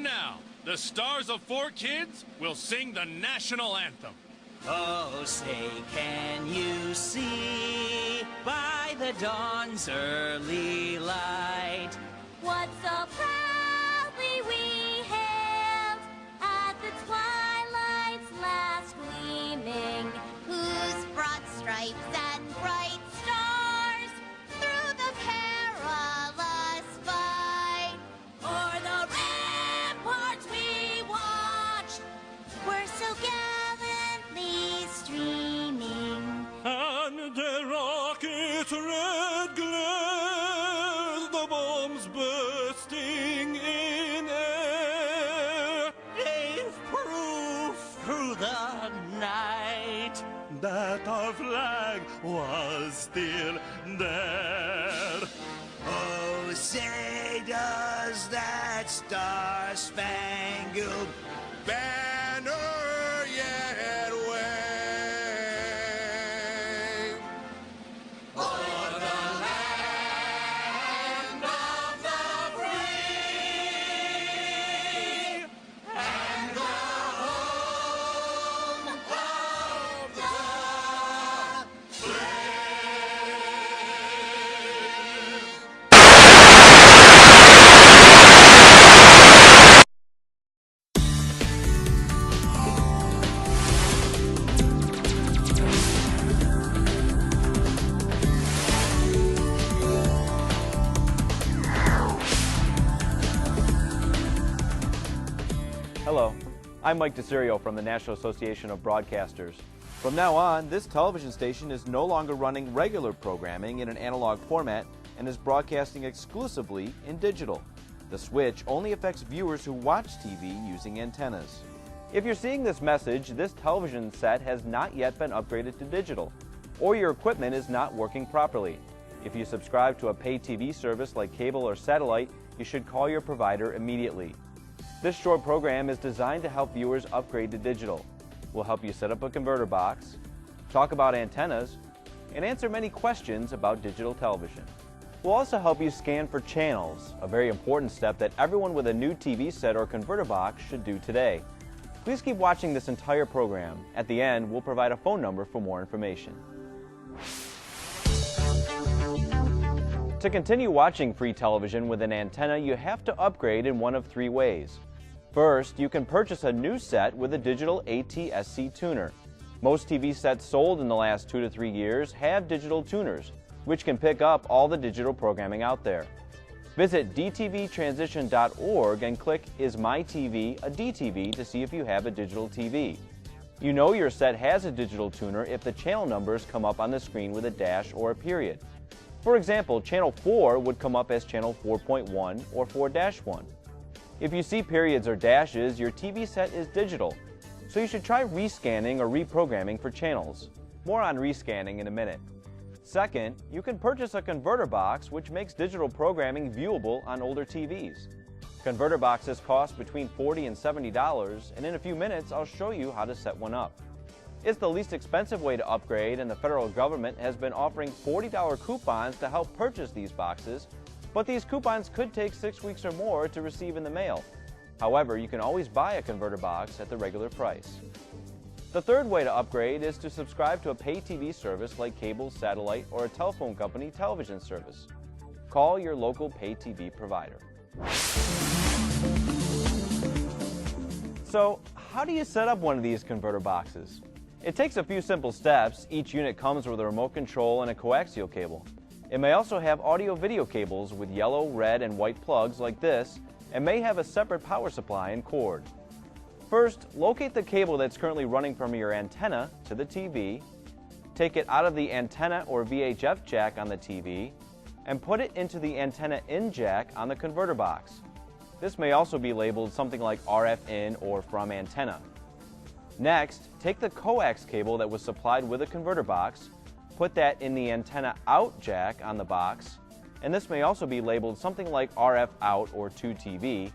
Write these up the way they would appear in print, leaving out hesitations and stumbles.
And now, the stars of 4Kids will sing the national anthem. Oh, say, can you see by the dawn's early light what so proudly we hailed at the twilight's last gleaming, whose broad stripes and bright stars through the perilous fight o'er the ramparts we watched were so gallantly streaming, and the rocket's red glare, the bombs bursting in air, gave proof through the night that our flag was still there. Oh, say does that star-spangled banner yet wave o'er the land of the free and the home of the brave? Hello, I'm Mike DeSirio from the National Association of Broadcasters. From now on, this television station is no longer running regular programming in an analog format and is broadcasting exclusively in digital. The switch only affects viewers who watch TV using antennas. If you're seeing this message, this television set has not yet been upgraded to digital, or your equipment is not working properly. If you subscribe to a pay TV service like cable or satellite, you should call your provider immediately. This short program is designed to help viewers upgrade to digital. We'll help you set up a converter box, talk about antennas, and answer many questions about digital television. We'll also help you scan for channels, a very important step that everyone with a new TV set or converter box should do today. Please keep watching this entire program. At the end, we'll provide a phone number for more information. To continue watching free television with an antenna, you have to upgrade in one of three ways. First, you can purchase a new set with a digital AT-SC tuner. Most TV sets sold in the last 2 to 3 years have digital tuners, which can pick up all the digital programming out there. Visit dtvtransition.org and click Is My TV a DTV to see if you have a digital TV. You know your set has a digital tuner if the channel numbers come up on the screen with a dash or a period. For example, channel 4 would come up as channel 4.1 or 4-1. If you see periods or dashes, your TV set is digital, so you should try rescanning or reprogramming for channels. More on rescanning in a minute. Second, you can purchase a converter box which makes digital programming viewable on older TVs. Converter boxes cost between $40 and $70, and in a few minutes I'll show you how to set one up. It's the least expensive way to upgrade, and the federal government has been offering $40 coupons to help purchase these boxes, but these coupons could take 6 weeks or more to receive in the mail. However, you can always buy a converter box at the regular price. The third way to upgrade is to subscribe to a pay TV service like cable, satellite, or a telephone company television service. Call your local pay TV provider. So, how do you set up one of these converter boxes? It takes a few simple steps. Each unit comes with a remote control and a coaxial cable. It may also have audio-video cables with yellow, red, and white plugs like this, and may have a separate power supply and cord. First, locate the cable that's currently running from your antenna to the TV, take it out of the antenna or VHF jack on the TV, and put it into the antenna in jack on the converter box. This may also be labeled something like RF in or from antenna. Next, take the coax cable that was supplied with a converter box, put that in the antenna out jack on the box, and this may also be labeled something like RF out or to TV,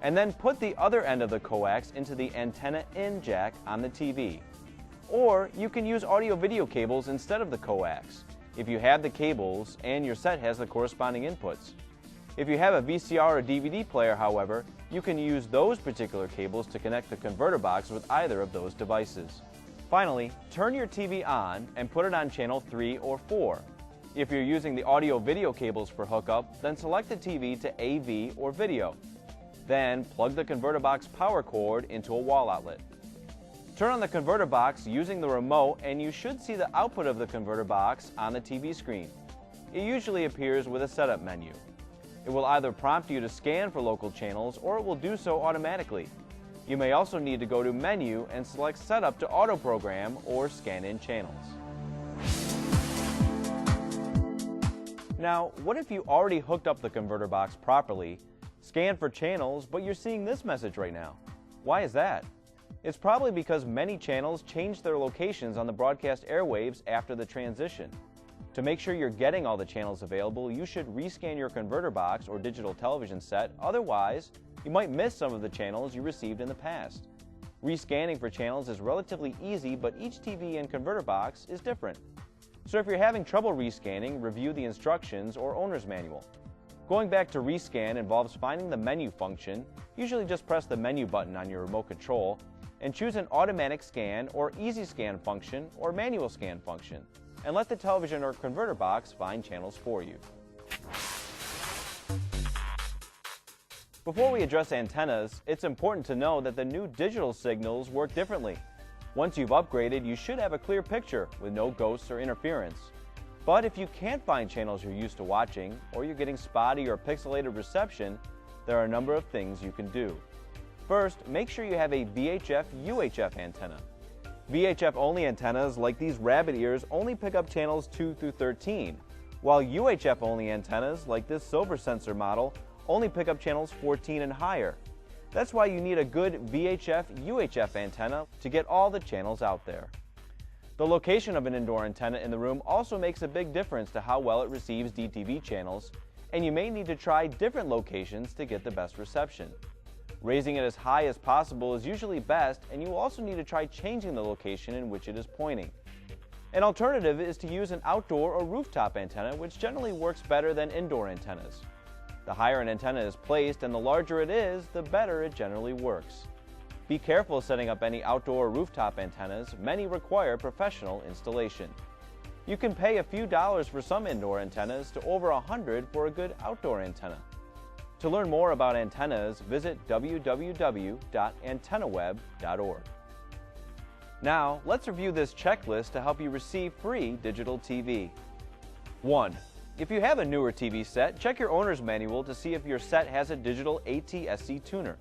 and then put the other end of the coax into the antenna in jack on the TV. Or you can use audio-video cables instead of the coax, if you have the cables and your set has the corresponding inputs. If you have a VCR or DVD player, however, you can use those particular cables to connect the converter box with either of those devices. Finally, turn your TV on and put it on channel 3 or 4. If you're using the audio-video cables for hookup, then select the TV to AV or video. Then plug the converter box power cord into a wall outlet. Turn on the converter box using the remote and you should see the output of the converter box on the TV screen. It usually appears with a setup menu. It will either prompt you to scan for local channels or it will do so automatically. You may also need to go to Menu and select Setup to auto program or scan in channels. Now, what if you already hooked up the converter box properly, scanned for channels, but you're seeing this message right now? Why is that? It's probably because many channels changed their locations on the broadcast airwaves after the transition. To make sure you're getting all the channels available, you should rescan your converter box or digital television set, otherwise, you might miss some of the channels you received in the past. Rescanning for channels is relatively easy, but each TV and converter box is different. So if you're having trouble rescanning, review the instructions or owner's manual. Going back to rescan involves finding the menu function, usually just press the menu button on your remote control, and choose an automatic scan or easy scan function or manual scan function, and let the television or converter box find channels for you. Before we address antennas, it's important to know that the new digital signals work differently. Once you've upgraded, you should have a clear picture with no ghosts or interference. But if you can't find channels you're used to watching, or you're getting spotty or pixelated reception, there are a number of things you can do. First, make sure you have a VHF/UHF antenna. VHF-only antennas, like these rabbit ears, only pick up channels 2 through 13, while UHF-only antennas, like this silver sensor model, only pick up channels 14 and higher. That's why you need a good VHF/UHF antenna to get all the channels out there. The location of an indoor antenna in the room also makes a big difference to how well it receives DTV channels, and you may need to try different locations to get the best reception. Raising it as high as possible is usually best, and you will also need to try changing the location in which it is pointing. An alternative is to use an outdoor or rooftop antenna, which generally works better than indoor antennas. The higher an antenna is placed and the larger it is, the better it generally works. Be careful setting up any outdoor or rooftop antennas. Many require professional installation. You can pay a few dollars for some indoor antennas to over $100 for a good outdoor antenna. To learn more about antennas, visit www.antennaweb.org. Now, let's review this checklist to help you receive free digital TV. 1. If you have a newer TV set, check your owner's manual to see if your set has a digital ATSC tuner.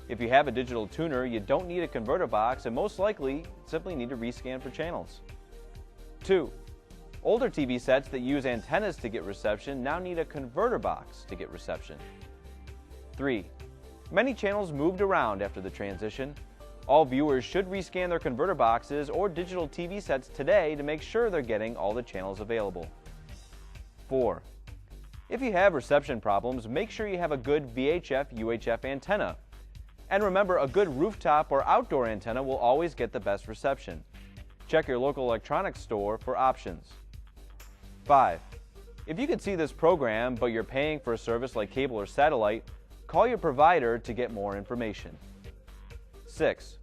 If you have a digital tuner, you don't need a converter box and most likely simply need to rescan for channels. 2. Older TV sets that use antennas to get reception now need a converter box to get reception. 3. Many channels moved around after the transition. All viewers should rescan their converter boxes or digital TV sets today to make sure they're getting all the channels available. 4. If you have reception problems, make sure you have a good VHF/UHF antenna. And remember, a good rooftop or outdoor antenna will always get the best reception. Check your local electronics store for options. 5. If you can see this program, but you're paying for a service like cable or satellite, call your provider to get more information. 6.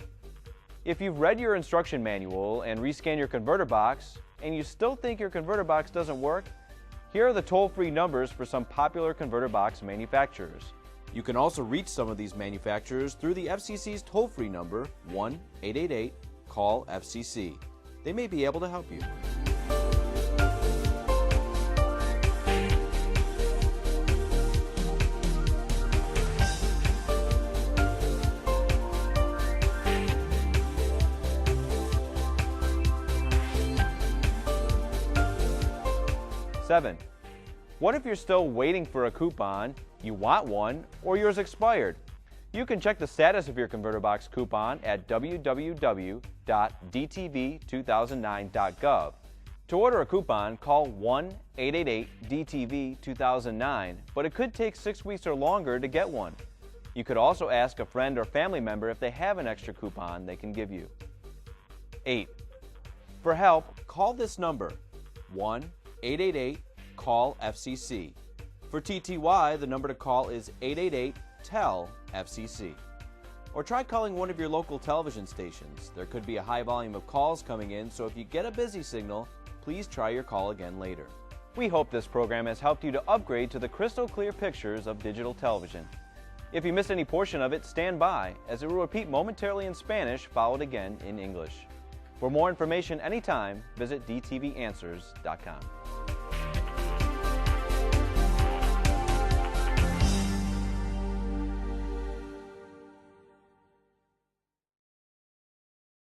If you've read your instruction manual and rescan your converter box, and you still think your converter box doesn't work, here are the toll-free numbers for some popular converter box manufacturers. You can also reach some of these manufacturers through the FCC's toll-free number, 1-888-CALL-FCC. They may be able to help you. Seven. What if you're still waiting for a coupon, you want one, or yours expired? You can check the status of your converter box coupon at www.dtv2009.gov. To order a coupon, call 1-888-DTV-2009, but it could take 6 weeks or longer to get one. You could also ask a friend or family member if they have an extra coupon they can give you. 8. For help, call this number, 1-888-CALL-FCC. For TTY, the number to call is 888-TELL FCC. Or try calling one of your local television stations. There could be a high volume of calls coming in, so if you get a busy signal, please try your call again later. We hope this program has helped you to upgrade to the crystal clear pictures of digital television. If you missed any portion of it, stand by, as it will repeat momentarily in Spanish, followed again in English. For more information anytime, visit dtvanswers.com.